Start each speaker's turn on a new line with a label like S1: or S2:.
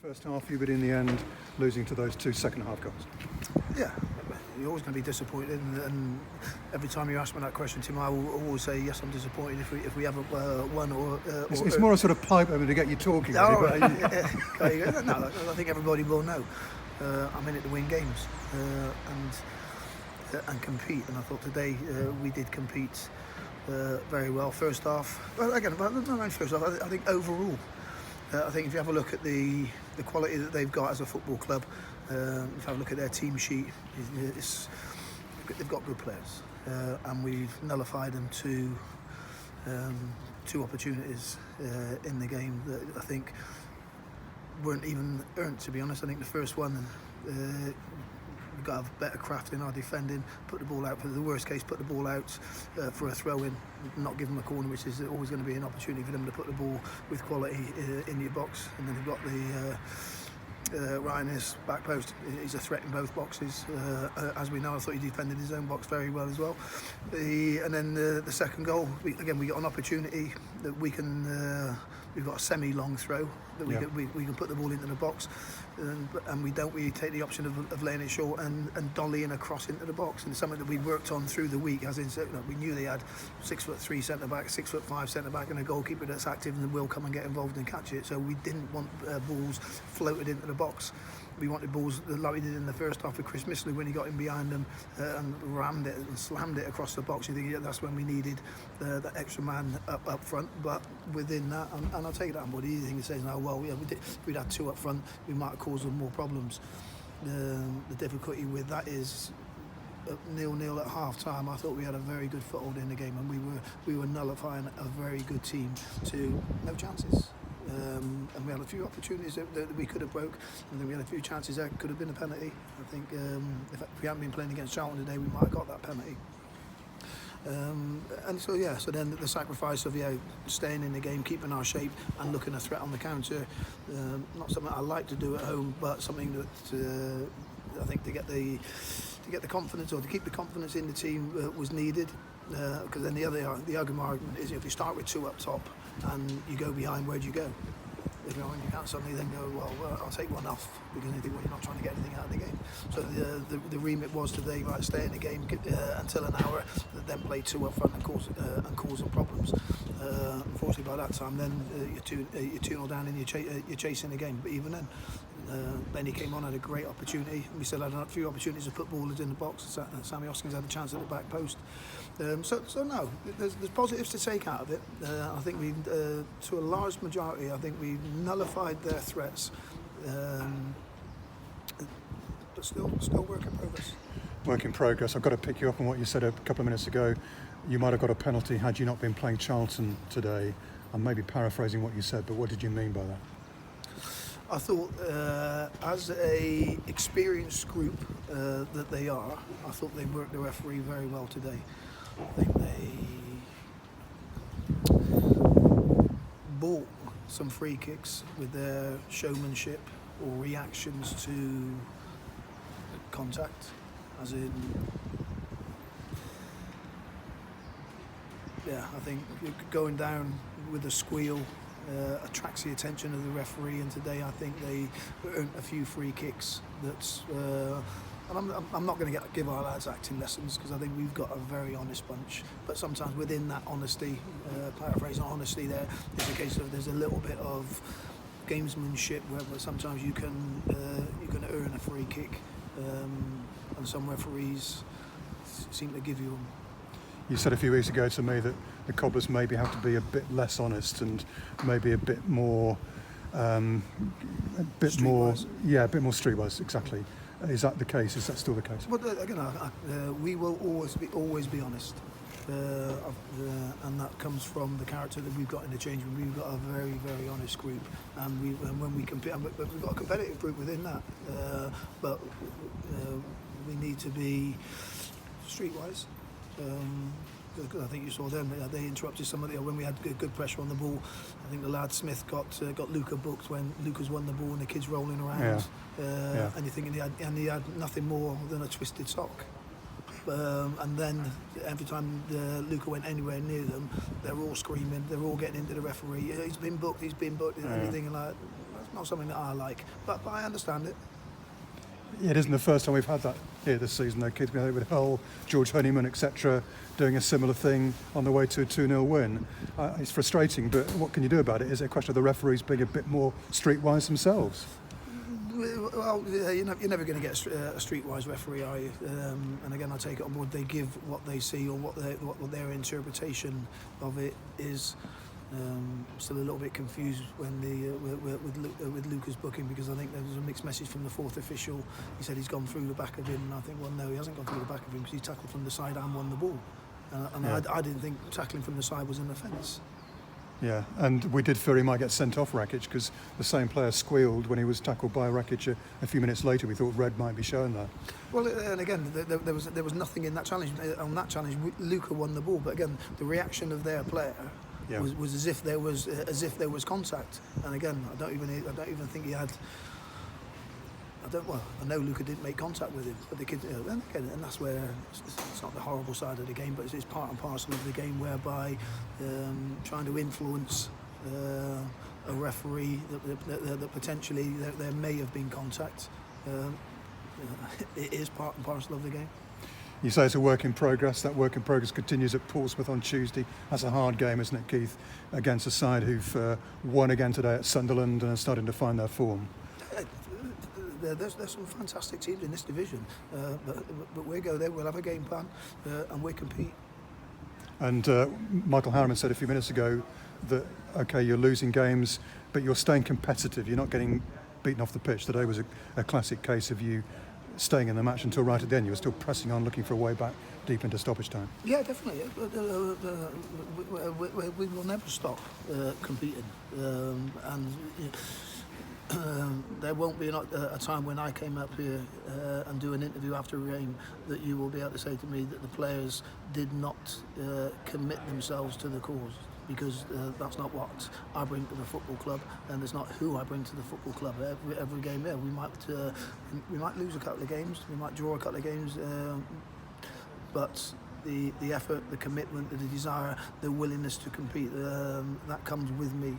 S1: First half, you, but in the end, losing to those two second half goals.
S2: Yeah, you're always going to be disappointed, and every time you ask me that question, Tim, I will always say yes, I'm disappointed if we haven't won or.
S1: It's more a sort of pipe to get you talking.
S2: No,
S1: Really,
S2: no, I think everybody will know. I'm in it to win games and compete, and I thought today we did compete very well. First half, well, again, not first half. I think overall. I think if you have a look at the quality that they've got as a football club, if you have a look at their team sheet, they've got good players, and we've nullified them two opportunities in the game that I think weren't even earned, to be honest. I think the first one, we've got to have better craft in our defending, put the ball out, for the worst case, put the ball out for a throw-in, not give them a corner, which is always going to be an opportunity for them to put the ball with quality in your box. And then they've got the Ryan's back post. He's a threat in both boxes. As we know, I thought he defended his own box very well as well. And then the second goal, we got an opportunity that we can. We've got a semi-long throw that we can put the ball into the box, and we don't. We take the option of laying it short and dollying across into the box, and it's something that we worked on through the week. As in, we knew they had 6'3" centre back, 6'5" centre back, and a goalkeeper that's active and will come and get involved and catch it. So we didn't want balls floated into the box. We wanted balls like we did in the first half with Chris Misley when he got in behind them and rammed it and slammed it across the box. You think that's when we needed that extra man up front. But within that, and I'll take that on board. The easy thing to say is, if we'd had two up front, we might have caused them more problems. The difficulty with that is 0-0 at half time. I thought we had a very good foothold in the game, and we were nullifying a very good team to no chances. And we had a few opportunities that we could have broke, and then we had a few chances that could have been a penalty. I think if we hadn't been playing against Charlton today, we might have got that penalty. So then the sacrifice of staying in the game, keeping our shape, and looking a threat on the counter. Not something I like to do at home, but something that I think to get the confidence, or to keep the confidence in the team was needed. Because then the argument is, if you start with two up top and you go behind, where do you go? You can't suddenly then go, well, I'll take one off, because you think, well, you're not trying to get anything out of the game. So the remit was today, right, stay in the game until an hour, then play two up front and cause them problems. Unfortunately, by that time, then you're 2-0 down and you're chasing the game. But even then, Benny came on, had a great opportunity. We still had a few opportunities to put ballers in the box. Sammy Hoskins had a chance at the back post. So no, there's positives to take out of it. I think we, to a large majority, I think we nullified their threats. But still work in progress.
S1: Work in progress. I've got to pick you up on what you said a couple of minutes ago. You might have got a penalty had you not been playing Charlton today. I'm maybe paraphrasing what you said, but what did you mean by that?
S2: I thought, as a experienced group that they are, I thought they worked the referee very well today. I think they bought some free kicks with their showmanship or reactions to contact, as in, I think going down with a squeal attracts the attention of the referee, and today I think they earned a few free kicks. And I'm not going to give our lads acting lessons, because I think we've got a very honest bunch. But sometimes within that honesty, paraphrasing honesty, there is a case of there's a little bit of gamesmanship where sometimes you can earn a free kick, and some referees seem to give you them.
S1: You said a few weeks ago to me that the Cobblers maybe have to be a bit less honest and maybe a bit more streetwise. Exactly. Is that the case? Is that still the case?
S2: Well, again, we will always be honest, and that comes from the character that we've got in the change room. We've got a very, very honest group, and when we compete, but we've got a competitive group within that. But we need to be streetwise. I think you saw them. They interrupted somebody when we had good pressure on the ball. I think the lad Smith got Luca booked when Luca's won the ball and the kids rolling around. And you're thinking he had nothing more than a twisted sock. and then every time Luca went anywhere near them, they're all screaming, they're all getting into the referee. He's been booked, and everything. And like, that's not something that I like, but I understand it.
S1: It isn't the first time we've had that here this season, though, kids. With Hull, George Honeyman, etc., doing a similar thing on the way to a 2-0 win. It's frustrating, but what can you do about it? Is it a question of the referees being a bit more streetwise themselves?
S2: Well, you're never going to get a streetwise referee, are you? And again, I take it on board. They give what they see or what their interpretation of it is. Still a little bit confused when with Luca's booking, because I think there was a mixed message from the fourth official. He said he's gone through the back of him, and I think, well, no, he hasn't gone through the back of him, because he tackled from the side and won the ball. I didn't think tackling from the side was an offence.
S1: Yeah, and we did fear he might get sent off Rakic, because the same player squealed when he was tackled by Rakic a few minutes later. We thought red might be shown there.
S2: Well, and again, there was nothing in that challenge. On that challenge, Luca won the ball, but again, the reaction of their player was as if there was contact. And again, I don't even think he had. I know Luca didn't make contact with him, but the kid, and that's where it's not the horrible side of the game, but it's part and parcel of the game, whereby trying to influence a referee that potentially there may have been contact. It is part and parcel of the game.
S1: You say it's a work in progress. That work in progress continues at Portsmouth on Tuesday. That's a hard game, isn't it, Keith? Against a side who've won again today at Sunderland and are starting to find their form.
S2: There's some fantastic teams in this division, but we go there, we'll have a game plan, and we compete.
S1: And Michael Harriman said a few minutes ago that, OK, you're losing games, but you're staying competitive. You're not getting beaten off the pitch. Today was a classic case of you staying in the match until right at the end. You were still pressing on, looking for a way back deep into stoppage time.
S2: Yeah, definitely. We will never stop competing, and there won't be a time when I came up here and do an interview after a game that you will be able to say to me that the players did not commit themselves to the cause, because that's not what I bring to the football club, and it's not who I bring to the football club. Every game there, we might lose a couple of games, we might draw a couple of games, but the effort, the commitment, the desire, the willingness to compete, that comes with me.